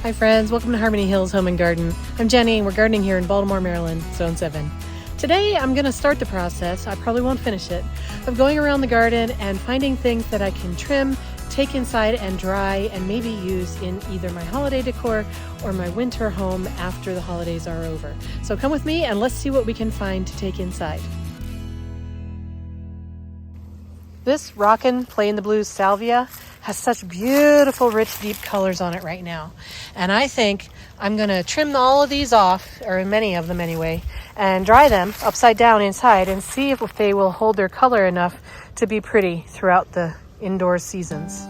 Hi friends, welcome to Harmony Hills Home and Garden. I'm Jenny and we're gardening here in Baltimore, Maryland, Zone 7. Today I'm going to start the process, I probably won't finish it, of going around the garden and finding things that I can trim, take inside and dry, and maybe use in either my holiday decor or my winter home after the holidays are over. So come with me and let's see what we can find to take inside. This Rockin Play in the Blues Salvia has such beautiful, rich, deep colors on it right now. And I think I'm going to trim all of these off, or many of them anyway, and dry them upside down inside and see if they will hold their color enough to be pretty throughout the indoor seasons.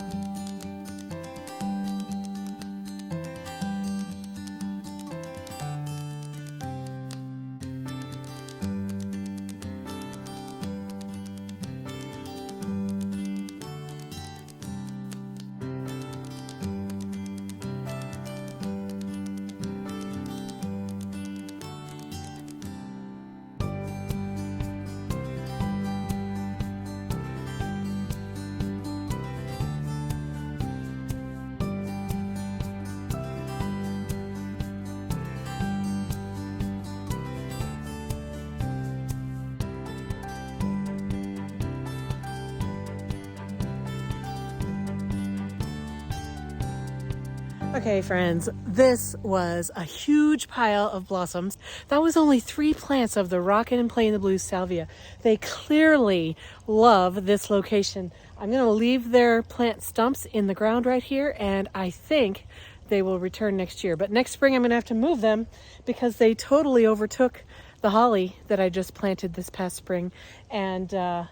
Okay friends, this was a huge pile of blossoms. That was only 3 plants of the Rockin and Play in the Blues Salvia. They clearly love this location. I'm going to leave their plant stumps in the ground right here, and I think they will return next year. But next spring I'm going to have to move them because they totally overtook the holly that I just planted this past spring. And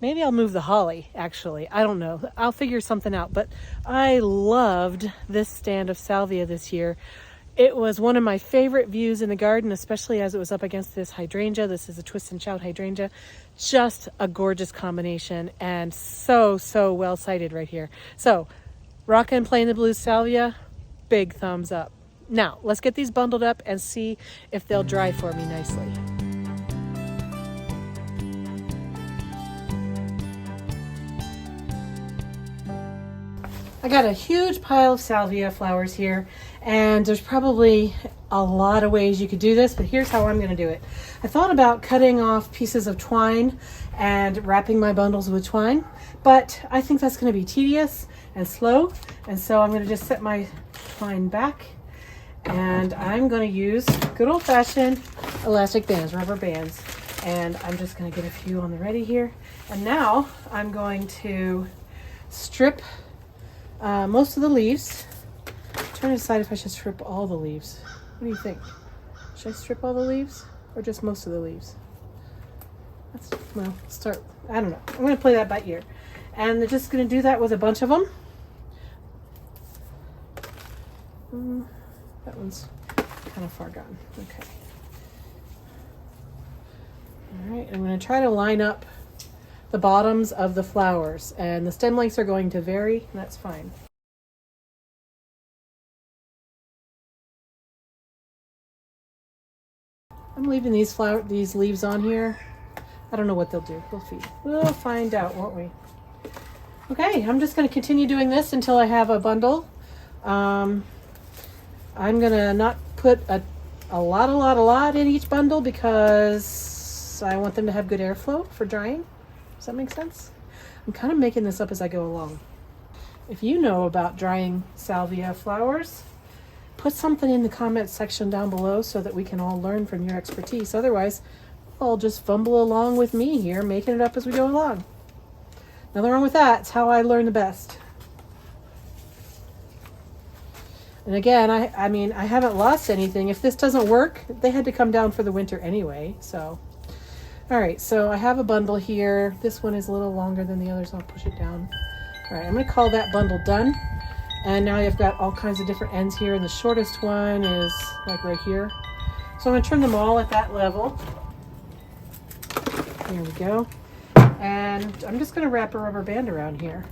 maybe I'll move the holly, actually. I don't know. I'll figure something out. But I loved this stand of salvia this year. It was one of my favorite views in the garden, especially as it was up against this hydrangea. This is a twist and shout hydrangea. Just a gorgeous combination and so well sited right here. So, Rockin and Play in the Blues Salvia, big thumbs up. Now, let's get these bundled up and see if they'll dry for me nicely. I got a huge pile of salvia flowers here, and there's probably a lot of ways you could do this, but here's how I'm going to do it. I thought about cutting off pieces of twine and wrapping my bundles with twine, but I think that's going to be tedious and slow, and so I'm going to just set my twine back, and I'm going to use good old-fashioned elastic bands, rubber bands, and I'm just going to get a few on the ready here. And now I'm going to strip most of the leaves. I'm trying to decide if I should strip all the leaves. What do you think? Should I strip all the leaves or just most of the leaves? Well, start. I don't know. I'm going to play that by ear. And they're just going to do that with a bunch of them. That one's kind of far gone. Okay. All right. I'm going to try to line up the bottoms of the flowers, and the stem lengths are going to vary, and that's fine. I'm leaving these leaves on here. I don't know what they'll do. We'll find out, won't we? Okay, I'm just going to continue doing this until I have a bundle. I'm going to not put a lot in each bundle because I want them to have good airflow for drying. Does that make sense? I'm kind of making this up as I go along. If you know about drying salvia flowers, put something in the comments section down below so that we can all learn from your expertise. Otherwise, I'll just fumble along with me here, making it up as we go along. Nothing wrong with that. It's how I learn the best. And again, I mean, I haven't lost anything. If this doesn't work, they had to come down for the winter anyway, so. All right, so I have a bundle here. This one is a little longer than the others. I'll push it down. All right, I'm going to call that bundle done. And now I've got all kinds of different ends here, and the shortest one is like right here. So I'm going to trim them all at that level. There we go. And I'm just going to wrap a rubber band around here.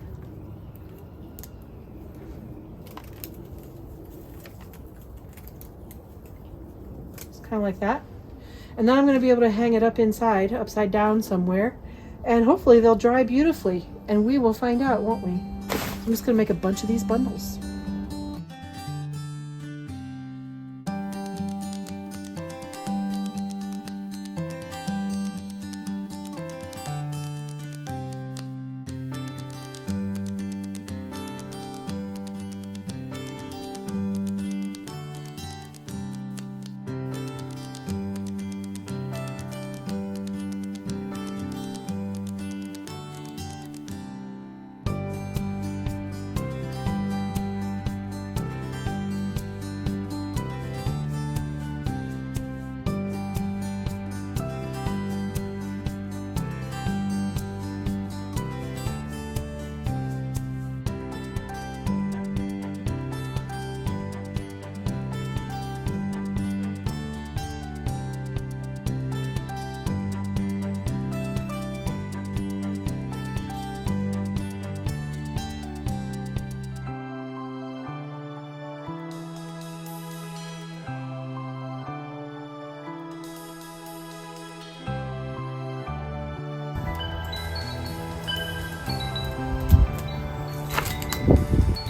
Just kind of like that. And then I'm going to be able to hang it up inside, upside down somewhere, and hopefully they'll dry beautifully, and we will find out, won't we? I'm just going to make a bunch of these bundles.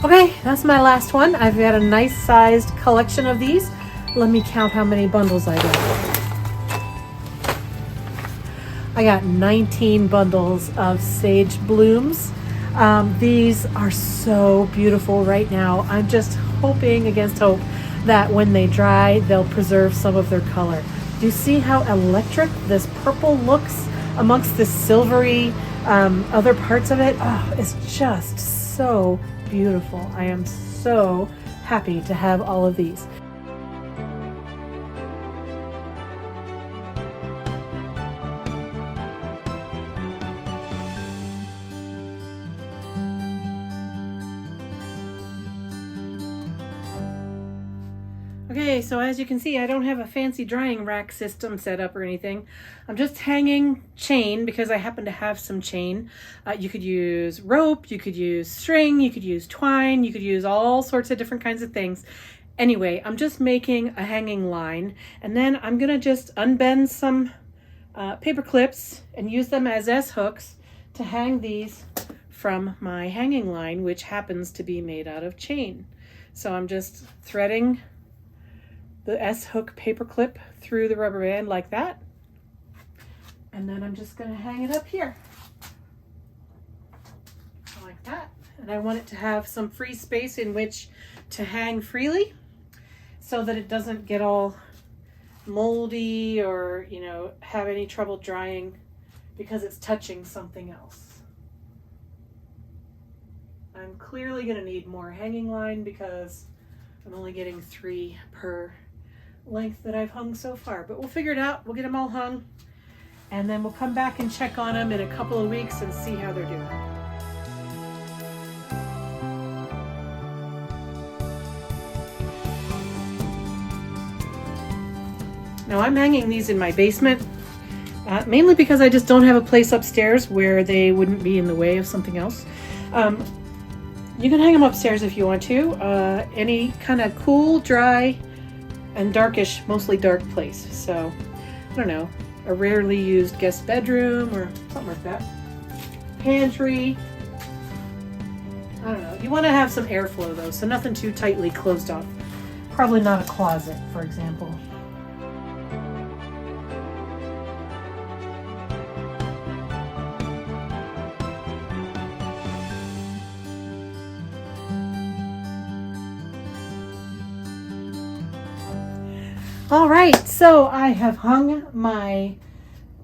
Okay, that's my last one. I've got a nice sized collection of these. Let me count how many bundles I got. I got 19 bundles of sage blooms. These are so beautiful right now. I'm just hoping against hope that when they dry, they'll preserve some of their color. Do you see how electric this purple looks amongst the silvery other parts of it? Oh, it's just so beautiful. I am so happy to have all of these. Okay, so as you can see, I don't have a fancy drying rack system set up or anything. I'm just hanging chain because I happen to have some chain. You could use rope, you could use string, you could use twine, you could use all sorts of different kinds of things. Anyway, I'm just making a hanging line, and then I'm gonna just unbend some paper clips and use them as S-hooks to hang these from my hanging line, which happens to be made out of chain. So I'm just threading the S-hook paper clip through the rubber band like that. And then I'm just gonna hang it up here. Like that. And I want it to have some free space in which to hang freely so that it doesn't get all moldy or, you know, have any trouble drying because it's touching something else. I'm clearly gonna need more hanging line because I'm only getting 3 per length that I've hung so far, but we'll figure it out. We'll get them all hung, and then we'll come back and check on them in a couple of weeks and see how they're doing. Now I'm hanging these in my basement, mainly because I just don't have a place upstairs where they wouldn't be in the way of something else. You can hang them upstairs if you want to. Any kind of cool, dry, and darkish, mostly dark place. So, I don't know, a rarely used guest bedroom or something like that. Pantry. I don't know. You want to have some airflow though, so nothing too tightly closed off. Probably not a closet, for example. All right, so I have hung my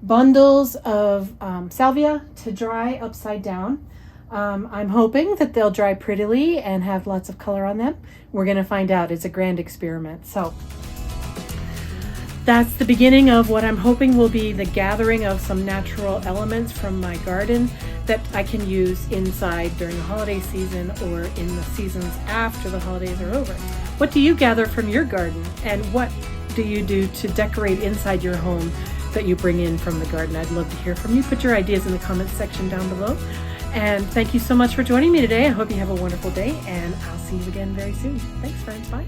bundles of salvia to dry upside down. I'm hoping that they'll dry prettily and have lots of color on them. We're gonna find out. It's a grand experiment. So that's the beginning of what I'm hoping will be the gathering of some natural elements from my garden that I can use inside during the holiday season or in the seasons after the holidays are over. What do you gather from your garden, and what do you do to decorate inside your home that you bring in from the garden? I'd love to hear from you. Put your ideas in the comments section down below. And thank you so much for joining me today. I hope you have a wonderful day, and I'll see you again very soon. Thanks, friends. Bye.